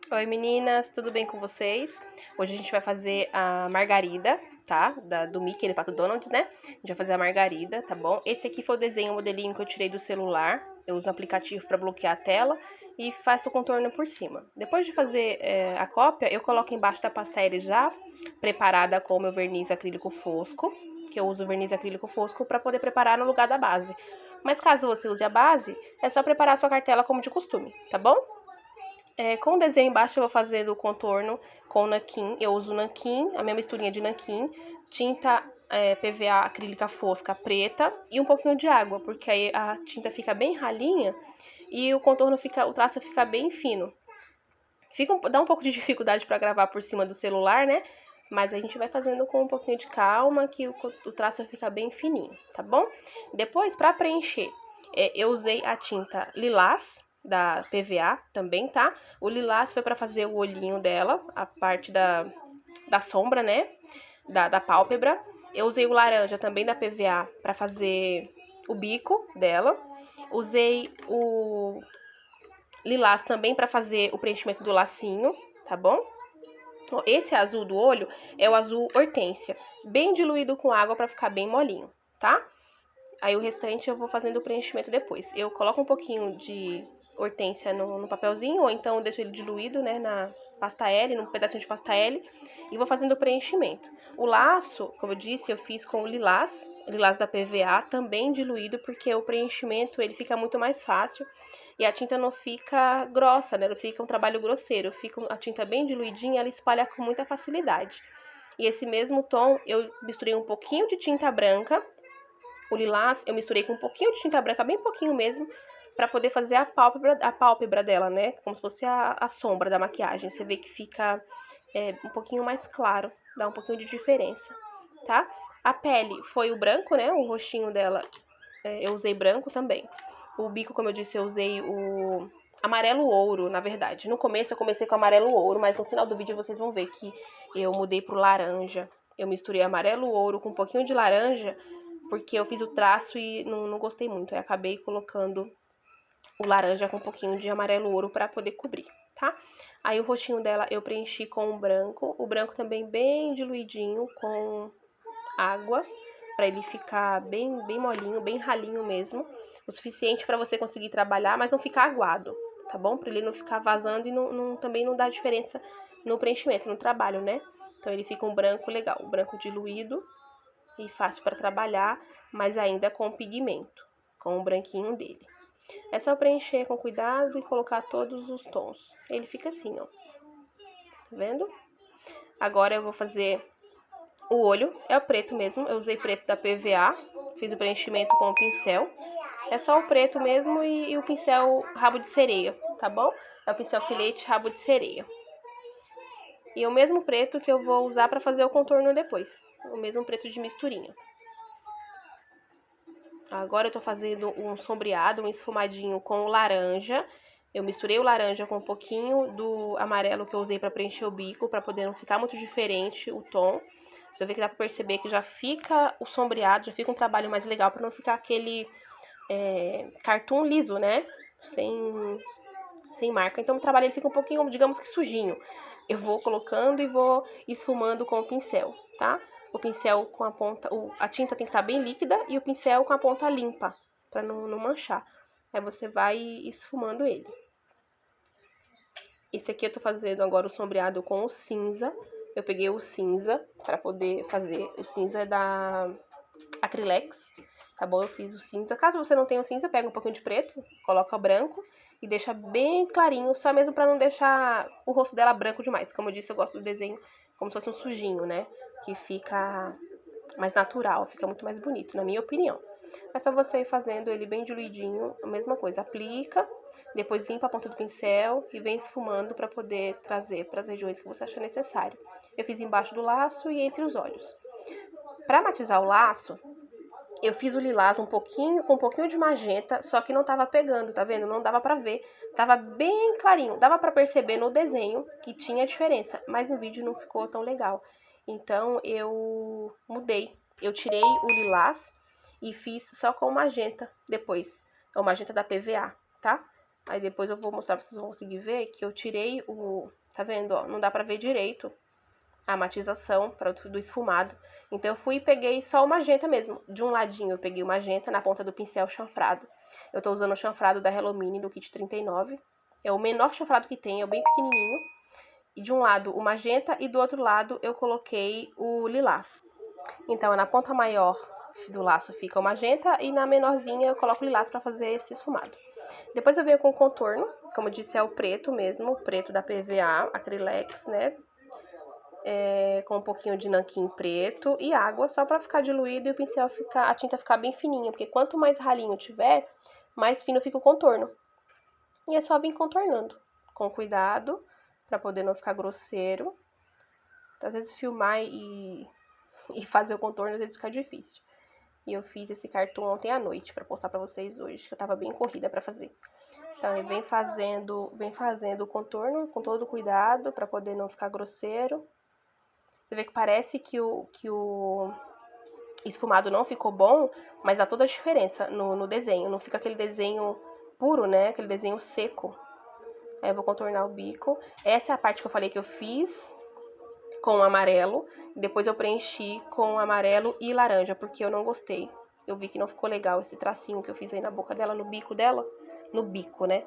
Oi meninas, tudo bem com vocês? Hoje a gente vai fazer a margarida, tá? Do Mickey, do Pato Donald, né? A gente vai fazer a margarida, tá bom? Esse aqui foi o desenho, o modelinho que eu tirei do celular. Eu uso um aplicativo para bloquear a tela e faço o contorno por cima. Depois de fazer a cópia, eu coloco embaixo da pastela já preparada com o meu verniz acrílico fosco, que eu uso o verniz acrílico fosco para poder preparar no lugar da base. Mas caso você use a base, é só preparar a sua cartela como de costume, tá bom? Com o desenho embaixo eu vou fazer o contorno com nanquim. Eu uso nanquim, a minha misturinha de nanquim, tinta PVA acrílica fosca preta e um pouquinho de água, porque aí a tinta fica bem ralinha e o contorno o traço fica bem fino. Dá um pouco de dificuldade para gravar por cima do celular, né? Mas a gente vai fazendo com um pouquinho de calma que o traço fica bem fininho, tá bom? Depois, para preencher, eu usei a tinta lilás da PVA também, tá? O lilás foi para fazer o olhinho dela, a parte da sombra, né? Da pálpebra. Eu usei o laranja também da PVA para fazer o bico dela. Usei o lilás também para fazer o preenchimento do lacinho, tá bom? Esse azul do olho é o azul hortênsia, bem diluído com água para ficar bem molinho, tá? Aí o restante eu vou fazendo o preenchimento depois. Eu coloco um pouquinho de hortênsia no papelzinho, ou então eu deixo ele diluído, né, na pasta L, num pedacinho de pasta L, e vou fazendo o preenchimento. O laço, como eu disse, eu fiz com o lilás da PVA, também diluído, porque o preenchimento ele fica muito mais fácil e a tinta não fica grossa, né, não fica um trabalho grosseiro, fica a tinta bem diluidinha, ela espalha com muita facilidade. E esse mesmo tom, eu misturei um pouquinho de tinta branca. O lilás eu misturei com um pouquinho de tinta branca, bem pouquinho mesmo, para poder fazer a pálpebra dela, né? Como se fosse a sombra da maquiagem. Você vê que fica um pouquinho mais claro, dá um pouquinho de diferença, tá? A pele foi o branco, né? O rostinho dela eu usei branco também. O bico, como eu disse, eu usei o amarelo ouro, na verdade. No começo eu comecei com amarelo ouro, mas no final do vídeo vocês vão ver que eu mudei pro laranja. Eu misturei amarelo ouro com um pouquinho de laranja, porque eu fiz o traço e não gostei muito. Aí acabei colocando o laranja com um pouquinho de amarelo ouro para poder cobrir, tá? Aí o rostinho dela eu preenchi com o branco também bem diluidinho com água, para ele ficar bem molinho, bem ralinho mesmo, o suficiente para você conseguir trabalhar, mas não ficar aguado, tá bom? Para ele não ficar vazando e também não dá diferença no preenchimento, no trabalho, né? Então ele fica um branco legal, um branco diluído e fácil para trabalhar, mas ainda com pigmento, com o branquinho dele. É só preencher com cuidado e colocar todos os tons. Ele fica assim, ó. Tá vendo? Agora eu vou fazer o olho. É o preto mesmo. Eu usei preto da PVA. Fiz o preenchimento com o pincel. É só o preto mesmo e o pincel rabo de sereia, tá bom? É o pincel filete rabo de sereia. E o mesmo preto que eu vou usar para fazer o contorno depois. O mesmo preto de misturinha. Agora eu tô fazendo um sombreado, um esfumadinho com o laranja. Eu misturei o laranja com um pouquinho do amarelo que eu usei para preencher o bico, para poder não ficar muito diferente o tom. Você vê que dá pra perceber que já fica o sombreado, já fica um trabalho mais legal, para não ficar aquele cartoon liso, né? Sem marca. Então o trabalho ele fica um pouquinho, digamos que sujinho. Eu vou colocando e vou esfumando com o pincel, tá? O pincel com a ponta, a tinta tem que estar bem líquida e o pincel com a ponta limpa, para não manchar. Aí você vai esfumando ele. Esse aqui eu tô fazendo agora o sombreado com o cinza. Eu peguei o cinza para poder fazer. O cinza da Acrylex, tá bom? Eu fiz o cinza. Caso você não tenha o cinza, pega um pouquinho de preto, coloca o branco e deixa bem clarinho, só mesmo pra não deixar o rosto dela branco demais. Como eu disse, eu gosto do desenho como se fosse um sujinho, né? Que fica mais natural, fica muito mais bonito, na minha opinião. É só você ir fazendo ele bem diluidinho, a mesma coisa. Aplica, depois limpa a ponta do pincel e vem esfumando pra poder trazer para as regiões que você achar necessário. Eu fiz embaixo do laço e entre os olhos. Pra matizar o laço, eu fiz o lilás com um pouquinho de magenta, só que não tava pegando, tá vendo? Não dava pra ver, tava bem clarinho. Dava pra perceber no desenho que tinha diferença, mas no vídeo não ficou tão legal. Então, eu mudei. Eu tirei o lilás e fiz só com magenta depois. É o magenta da PVA, tá? Aí depois eu vou mostrar pra vocês vão conseguir ver que eu tirei tá vendo, ó? Não dá pra ver direito a matização do esfumado. Então eu fui e peguei só o magenta mesmo. De um ladinho eu peguei o magenta na ponta do pincel chanfrado. Eu tô usando o chanfrado da Hello Mini do kit 39. É o menor chanfrado que tem, é bem pequenininho. E de um lado o magenta e do outro lado eu coloquei o lilás. Então na ponta maior do laço fica o magenta e na menorzinha eu coloco o lilás pra fazer esse esfumado. Depois eu venho com o contorno, como eu disse é o preto mesmo, o preto da PVA, Acrylex, né? Com um pouquinho de nanquim preto e água, só pra ficar diluído e o pincel a tinta ficar bem fininha, porque quanto mais ralinho tiver, mais fino fica o contorno. E é só vir contornando, com cuidado, pra poder não ficar grosseiro. Então, às vezes filmar e fazer o contorno, às vezes fica difícil. E eu fiz esse cartoon ontem à noite, pra postar pra vocês hoje, que eu tava bem corrida pra fazer. Então, ele vem fazendo o contorno com todo cuidado, pra poder não ficar grosseiro. Você vê que parece que o esfumado não ficou bom, mas dá toda a diferença no desenho. Não fica aquele desenho puro, né? Aquele desenho seco. Aí eu vou contornar o bico. Essa é a parte que eu falei que eu fiz com amarelo. Depois eu preenchi com amarelo e laranja, porque eu não gostei. Eu vi que não ficou legal esse tracinho que eu fiz aí na boca dela, no bico dela. No bico, né?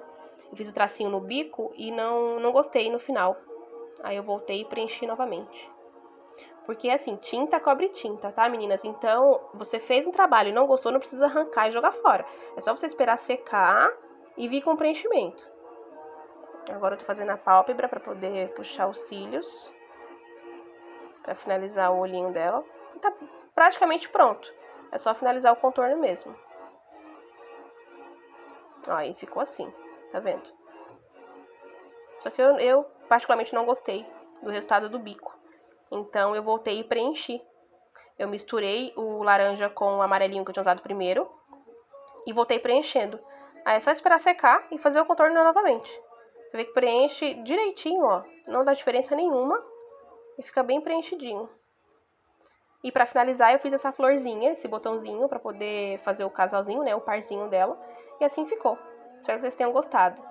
Eu fiz o tracinho no bico e não gostei no final. Aí eu voltei e preenchi novamente. Porque, assim, tinta cobre tinta, tá, meninas? Então, você fez um trabalho e não gostou, não precisa arrancar e jogar fora. É só você esperar secar e vir com preenchimento. Agora eu tô fazendo a pálpebra pra poder puxar os cílios. Pra finalizar o olhinho dela. E tá praticamente pronto. É só finalizar o contorno mesmo. Ó, aí ficou assim, tá vendo? Só que eu particularmente não gostei do resultado do bico. Então, eu voltei e preenchi. Eu misturei o laranja com o amarelinho que eu tinha usado primeiro. E voltei preenchendo. Aí é só esperar secar e fazer o contorno novamente. Você vê que preenche direitinho, ó. Não dá diferença nenhuma. E fica bem preenchidinho. E pra finalizar eu fiz essa florzinha, esse botãozinho, pra poder fazer o casalzinho, né? O parzinho dela. E assim ficou. Espero que vocês tenham gostado.